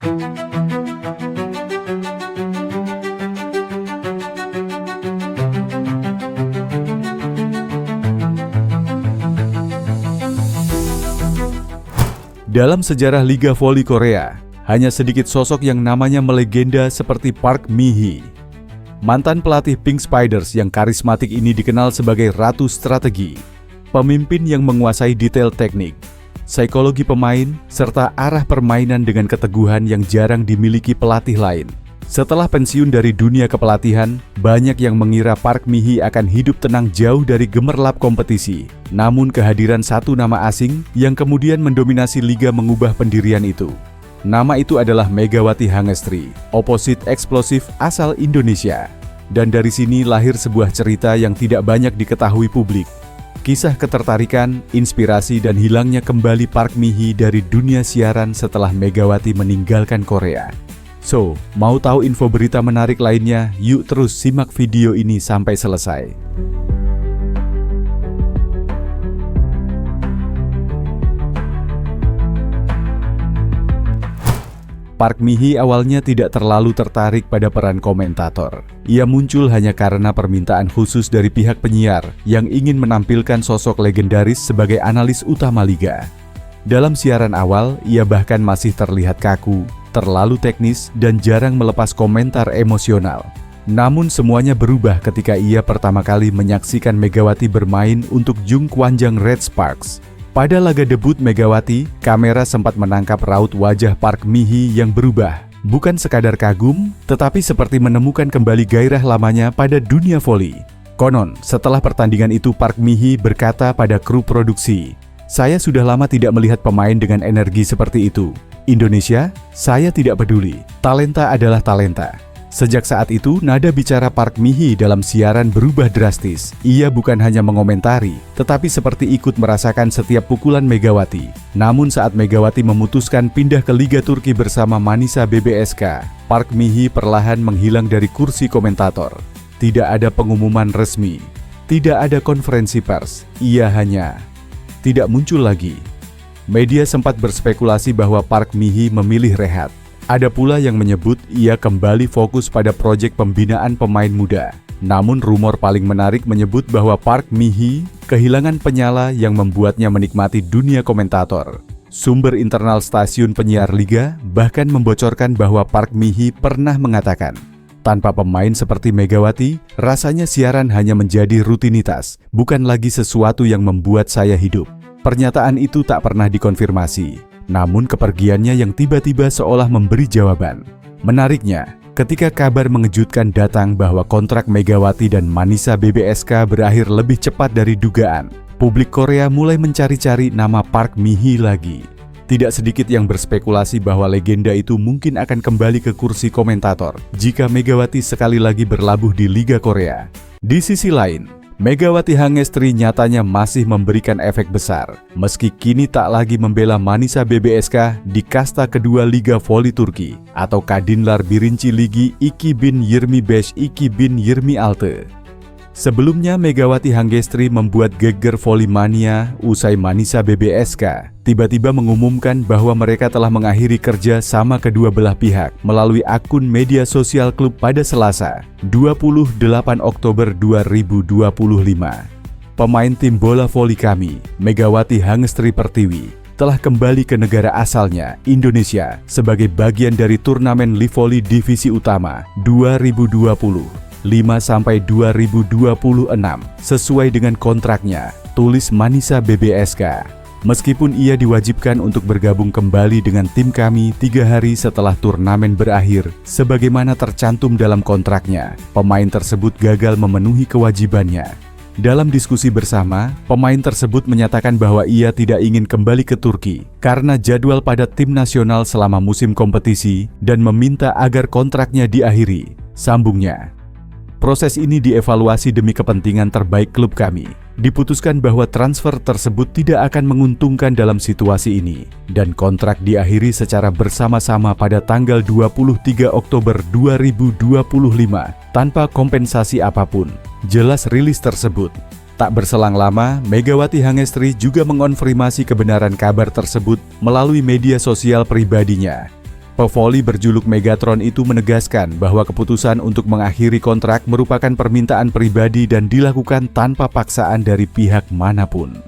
Dalam sejarah Liga Voli Korea, hanya sedikit sosok yang namanya melegenda seperti Park Mi-hee. Mantan pelatih Pink Spiders yang karismatik ini dikenal sebagai ratu strategi, pemimpin yang menguasai detail teknik, psikologi pemain, serta arah permainan dengan keteguhan yang jarang dimiliki pelatih lain. Setelah pensiun dari dunia kepelatihan, banyak yang mengira Park Mi-hee akan hidup tenang jauh dari gemerlap kompetisi. Namun kehadiran satu nama asing yang kemudian mendominasi liga mengubah pendirian itu. Nama itu adalah Megawati Hangestri, oposit eksplosif asal Indonesia. Dan dari sini lahir sebuah cerita yang tidak banyak diketahui publik. Kisah ketertarikan, inspirasi, dan hilangnya kembali Park Mi-hee dari dunia siaran setelah Megawati meninggalkan Korea. So, mau tahu info berita menarik lainnya? Yuk terus simak video ini sampai selesai. Park Mi-hee awalnya tidak terlalu tertarik pada peran komentator. Ia muncul hanya karena permintaan khusus dari pihak penyiar yang ingin menampilkan sosok legendaris sebagai analis utama liga. Dalam siaran awal, ia bahkan masih terlihat kaku, terlalu teknis, dan jarang melepas komentar emosional. Namun semuanya berubah ketika ia pertama kali menyaksikan Megawati bermain untuk Jung Kwanjang Red Sparks. Pada laga debut Megawati, kamera sempat menangkap raut wajah Park Mi-hee yang berubah. Bukan sekadar kagum, tetapi seperti menemukan kembali gairah lamanya pada dunia voli. Konon, setelah pertandingan itu Park Mi-hee berkata pada kru produksi, "Saya sudah lama tidak melihat pemain dengan energi seperti itu. Indonesia, saya tidak peduli. Talenta adalah talenta." Sejak saat itu, nada bicara Park Mi-hee dalam siaran berubah drastis. Ia bukan hanya mengomentari, tetapi seperti ikut merasakan setiap pukulan Megawati. Namun saat Megawati memutuskan pindah ke Liga Turki bersama Manisa BBSK, Park Mi-hee perlahan menghilang dari kursi komentator. Tidak ada pengumuman resmi, tidak ada konferensi pers, ia hanya tidak muncul lagi. Media sempat berspekulasi bahwa Park Mi-hee memilih rehat. Ada pula yang menyebut ia kembali fokus pada proyek pembinaan pemain muda. Namun rumor paling menarik menyebut bahwa Park Mi-hee kehilangan penyala yang membuatnya menikmati dunia komentator. Sumber internal stasiun penyiar liga bahkan membocorkan bahwa Park Mi-hee pernah mengatakan, "Tanpa pemain seperti Megawati, rasanya siaran hanya menjadi rutinitas, bukan lagi sesuatu yang membuat saya hidup." Pernyataan itu tak pernah dikonfirmasi. Namun kepergiannya yang tiba-tiba seolah memberi jawaban. Menariknya, ketika kabar mengejutkan datang bahwa kontrak Megawati dan Manisa BBSK berakhir lebih cepat dari dugaan, publik Korea mulai mencari-cari nama Park Mi-hee lagi. Tidak sedikit yang berspekulasi bahwa legenda itu mungkin akan kembali ke kursi komentator jika Megawati sekali lagi berlabuh di Liga Korea. Di sisi lain, Megawati Hangestri nyatanya masih memberikan efek besar, meski kini tak lagi membela Manisa BBSK di kasta kedua Liga Voli Turki atau Kadinlar Birinci Ligi 2025 2026. Sebelumnya Megawati Hangestri membuat geger Volimania usai Manisa BBSK tiba-tiba mengumumkan bahwa mereka telah mengakhiri kerja sama kedua belah pihak melalui akun media sosial klub pada Selasa, 28 Oktober 2025. Pemain tim bola voli kami, Megawati Hangestri Pertiwi, telah kembali ke negara asalnya, Indonesia, sebagai bagian dari turnamen Livoli Divisi Utama 2020. 5-2026 sesuai dengan kontraknya, tulis Manisa BBSK. Meskipun ia diwajibkan untuk bergabung kembali dengan tim kami 3 hari setelah turnamen berakhir, sebagaimana tercantum dalam kontraknya, pemain tersebut gagal memenuhi kewajibannya. Dalam diskusi bersama, pemain tersebut menyatakan bahwa ia tidak ingin kembali ke Turki karena jadwal pada tim nasional selama musim kompetisi dan meminta agar kontraknya diakhiri. Sambungnya, "Proses ini dievaluasi demi kepentingan terbaik klub kami. Diputuskan bahwa transfer tersebut tidak akan menguntungkan dalam situasi ini, dan kontrak diakhiri secara bersama-sama pada tanggal 23 Oktober 2025 tanpa kompensasi apapun," jelas rilis tersebut. Tak berselang lama, Megawati Hangestri juga mengonfirmasi kebenaran kabar tersebut melalui media sosial pribadinya. Pevoli berjuluk Megatron itu menegaskan bahwa keputusan untuk mengakhiri kontrak merupakan permintaan pribadi dan dilakukan tanpa paksaan dari pihak manapun.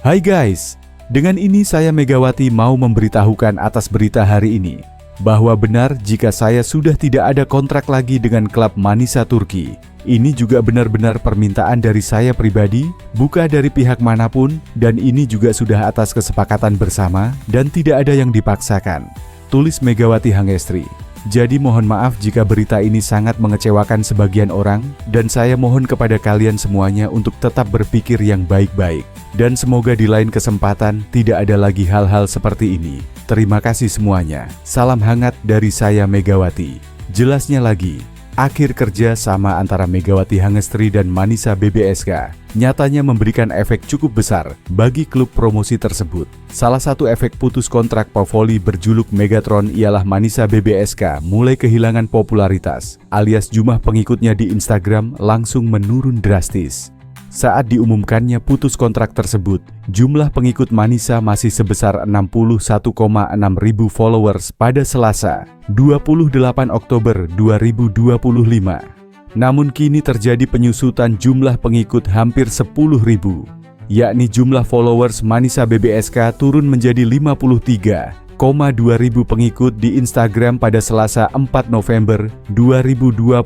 Hai guys, dengan ini saya Megawati mau memberitahukan atas berita hari ini bahwa benar jika saya sudah tidak ada kontrak lagi dengan klub Manisa Turki. Ini juga benar-benar permintaan dari saya pribadi, bukan dari pihak manapun, dan ini juga sudah atas kesepakatan bersama dan tidak ada yang dipaksakan. Tulis Megawati Hangestri. Jadi mohon maaf jika berita ini sangat mengecewakan sebagian orang, dan saya mohon kepada kalian semuanya untuk tetap berpikir yang baik-baik. Dan semoga di lain kesempatan tidak ada lagi hal-hal seperti ini. Terima kasih semuanya. Salam hangat dari saya Megawati. Jelasnya lagi, akhir kerja sama antara Megawati Hangestri dan Manisa BBSK nyatanya memberikan efek cukup besar bagi klub promosi tersebut. Salah satu efek putus kontrak Pevoli berjuluk Megatron ialah Manisa BBSK mulai kehilangan popularitas, alias jumlah pengikutnya di Instagram langsung menurun drastis. Saat diumumkannya putus kontrak tersebut, jumlah pengikut Manisa masih sebesar 61,6 ribu followers pada Selasa, 28 Oktober 2025. Namun kini terjadi penyusutan jumlah pengikut hampir 10.000, yakni jumlah followers Manisa BBSK turun menjadi 53,2 ribu pengikut di Instagram pada Selasa 4 November 2025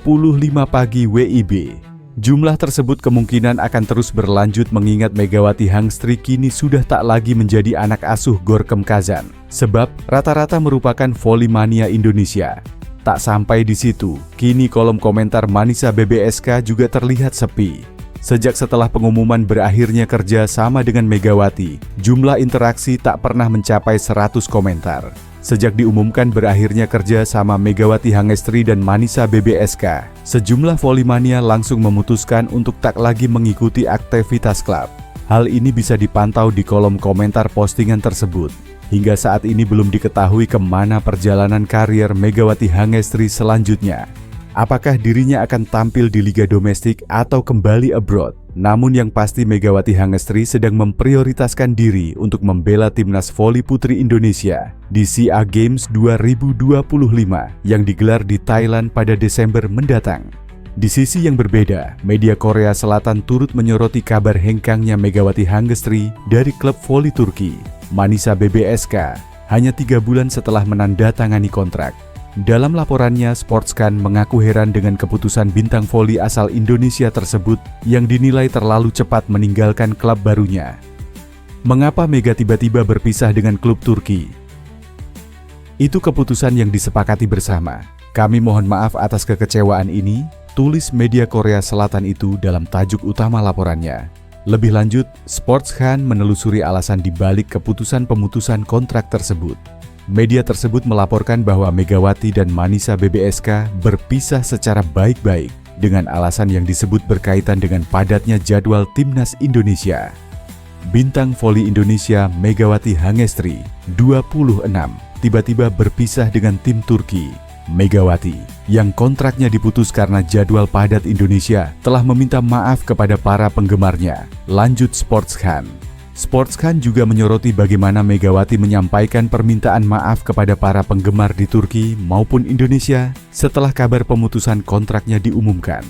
pagi WIB. Jumlah tersebut kemungkinan akan terus berlanjut mengingat Megawati Hangestri kini sudah tak lagi menjadi anak asuh Gorkem Kazan, sebab rata-rata merupakan volley-mania Indonesia. Tak sampai di situ, kini kolom komentar Manisa BBSK juga terlihat sepi. Sejak setelah pengumuman berakhirnya kerja sama dengan Megawati, jumlah interaksi tak pernah mencapai 100 komentar. Sejak diumumkan berakhirnya kerja sama Megawati Hangestri dan Manisa BBSK, sejumlah volley-mania langsung memutuskan untuk tak lagi mengikuti aktivitas klub. Hal ini bisa dipantau di kolom komentar postingan tersebut. Hingga saat ini belum diketahui kemana perjalanan karier Megawati Hangestri selanjutnya. Apakah dirinya akan tampil di liga domestik atau kembali abroad? Namun yang pasti Megawati Hangestri sedang memprioritaskan diri untuk membela timnas voli putri Indonesia di SEA Games 2025 yang digelar di Thailand pada Desember mendatang. Di sisi yang berbeda, media Korea Selatan turut menyoroti kabar hengkangnya Megawati Hangestri dari klub voli Turki, Manisa BBSK, hanya 3 bulan setelah menandatangani kontrak. Dalam laporannya, Sportskan mengaku heran dengan keputusan bintang voli asal Indonesia tersebut yang dinilai terlalu cepat meninggalkan klub barunya. Mengapa Mega tiba-tiba berpisah dengan klub Turki? Itu keputusan yang disepakati bersama. Kami mohon maaf atas kekecewaan ini, tulis media Korea Selatan itu dalam tajuk utama laporannya. Lebih lanjut, Sportskan menelusuri alasan dibalik keputusan pemutusan kontrak tersebut. Media tersebut melaporkan bahwa Megawati dan Manisa BBSK berpisah secara baik-baik dengan alasan yang disebut berkaitan dengan padatnya jadwal timnas Indonesia. Bintang voli Indonesia Megawati Hangestri, 26, tiba-tiba berpisah dengan tim Turki. Megawati, yang kontraknya diputus karena jadwal padat Indonesia, telah meminta maaf kepada para penggemarnya. Lanjut Sportskan. Sportskan juga menyoroti bagaimana Megawati menyampaikan permintaan maaf kepada para penggemar di Turki maupun Indonesia setelah kabar pemutusan kontraknya diumumkan.